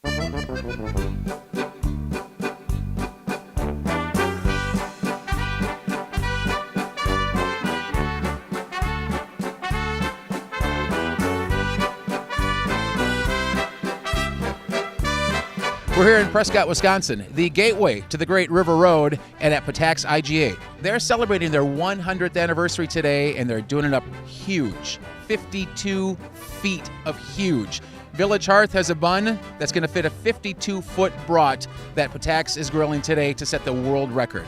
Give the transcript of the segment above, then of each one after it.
We're here in Prescott, Wisconsin, the gateway to the Great River Road, and at Ptacek's IGA. They're celebrating their 100th anniversary today, and they're doing it up huge. 52 feet of huge. Village Hearth has a bun that's going to fit a 52-foot brat that Ptacek is grilling today to set the world record.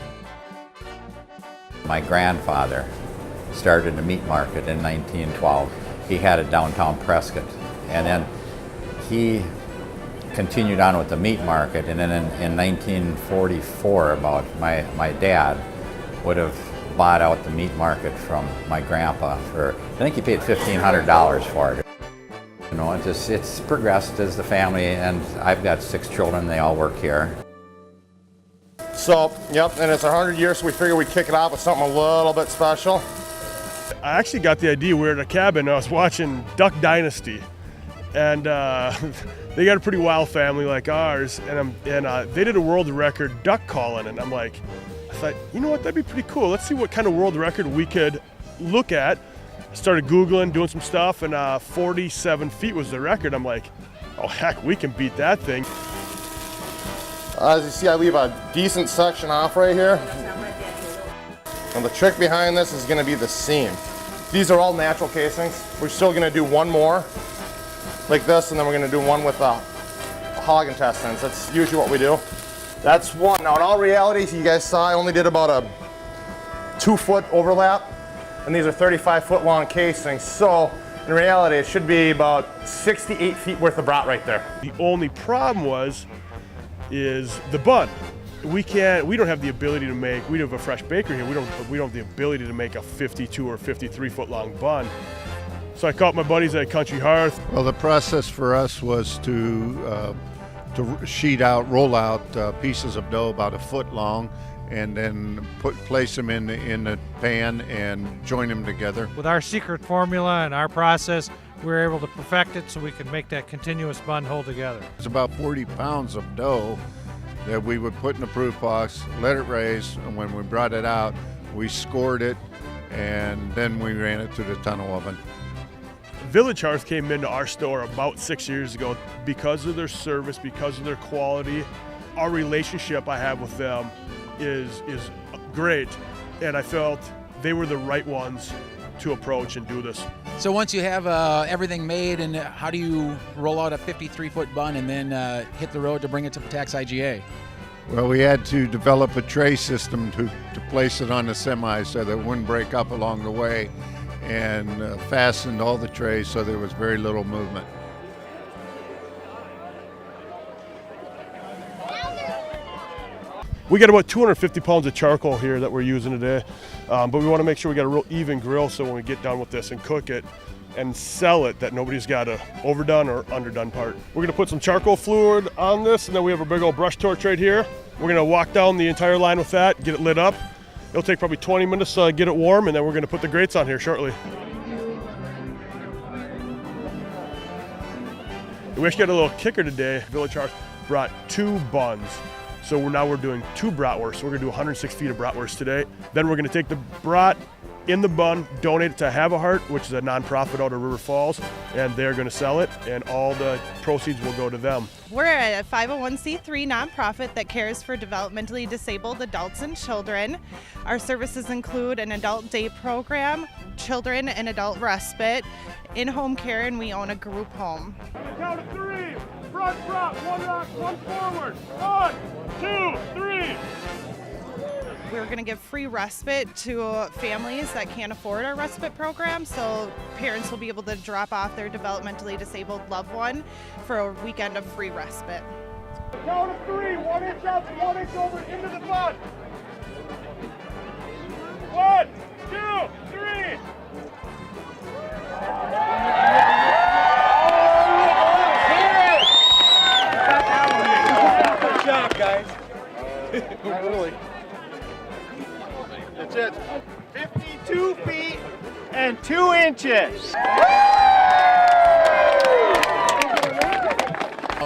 My grandfather started a meat market in 1912. He had it downtown Prescott, and then he continued on with the meat market, and then in 1944 about my dad would have bought out the meat market from my grandpa for, I think he paid $1,500 for it. You know, it's progressed as the family, and I've got 6 children, they all work here. So, yep, and it's 100 years, so we figured we'd kick it off with something a little bit special. I actually got the idea, we were in a cabin, I was watching Duck Dynasty, and they got a pretty wild family like ours, and they did a world record duck calling, and I thought, you know what, that'd be pretty cool. Let's see what kind of world record we could look at. I started Googling, doing some stuff, and 47 feet was the record. I'm like, oh heck, we can beat that thing. As you see, I leave a decent section off right here. And the trick behind this is gonna be the seam. These are all natural casings. We're still gonna do one more like this, and then we're gonna do one with hog intestines. That's usually what we do. That's one. Now in all reality, you guys saw I only did about a 2-foot overlap, and these are 35-foot long casings. So in reality, it should be about 6 to 8 feet worth of brat right there. The only problem is the bun. We don't have the ability to make, we have a fresh baker here, we don't have the ability to make a 52 or 53 foot long bun. So I called my buddies at Country Hearth. Well, the process for us was to roll out pieces of dough about a foot long, and then place them in the pan and join them together. With our secret formula and our process, we were able to perfect it so we could make that continuous bun hold together. It's about 40 pounds of dough that we would put in a proof box, let it raise, and when we brought it out, we scored it, and then we ran it through the tunnel oven. Village Hearth came into our store about 6 years ago because of their service, because of their quality. Our relationship I have with them is great, and I felt they were the right ones to approach and do this. So once you have everything made, and how do you roll out a 53-foot bun and then hit the road to bring it to Ptacek's IGA? Well, we had to develop a tray system to place it on the semi so that it wouldn't break up along the way, and fastened all the trays so there was very little movement. We got about 250 pounds of charcoal here that we're using today, but we want to make sure we got a real even grill so when we get done with this and cook it and sell it, that nobody's got a overdone or underdone part. We're going to put some charcoal fluid on this, and then we have a big old brush torch right here. We're going to walk down the entire line with that, get it lit up. It'll take probably 20 minutes to get it warm, and then we're going to put the grates on here shortly. We actually got a little kicker today. Village Hearth brought 2 buns. So now we're doing 2 bratwursts. We're gonna do 106 feet of bratwurst today. Then we're gonna take the brat in the bun, donate it to Have a Heart, which is a nonprofit out of River Falls, and they're gonna sell it, and all the proceeds will go to them. We're a 501c3 nonprofit that cares for developmentally disabled adults and children. Our services include an adult day program, children and adult respite, in-home care, and we own a group home. Count of 3, front, 1 rock, 1 forward, 1, 2, 3. We're going to give free respite to families that can't afford our respite program, so parents will be able to drop off their developmentally disabled loved one for a weekend of free respite. Count of 3, 1 inch up, 1 inch over into the bun. 1, 2, 3. Good job, guys. Really. That's it. 52 feet and 2 inches.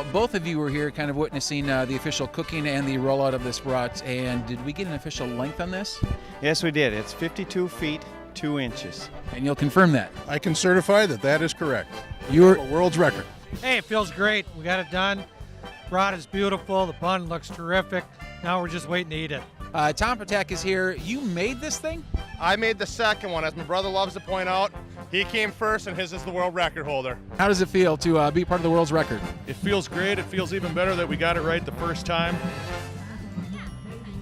Both of you were here kind of witnessing the official cooking and the rollout of this brat, and did we get an official length on this? Yes, we did. It's 52 feet, 2 inches. And you'll confirm that? I can certify that that is correct. You're a world's record. Hey, it feels great. We got it done. Brat is beautiful. The bun looks terrific. Now we're just waiting to eat it. Tom Ptacek is here. You made this thing? I made the second one, as my brother loves to point out. He came first, and his is the world record holder. How does it feel to be part of the world's record? It feels great. It feels even better that we got it right the first time.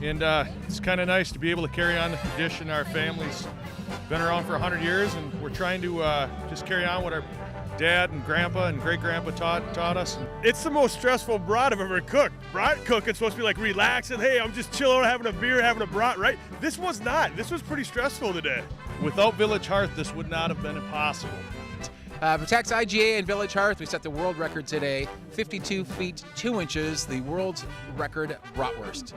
And it's kind of nice to be able to carry on the tradition. Our family's been around for 100 years, and we're trying to just carry on what our dad and grandpa and great-grandpa taught us. It's the most stressful brat I've ever cooked. Brat cooking supposed to be like relaxing. Hey, I'm just chilling, having a beer, having a brat, right? This one's not. This was pretty stressful today. Without Village Hearth, this would not have been possible. Ptacek's IGA and Village Hearth, we set the world record today, 52 feet 2 inches, the world's record bratwurst.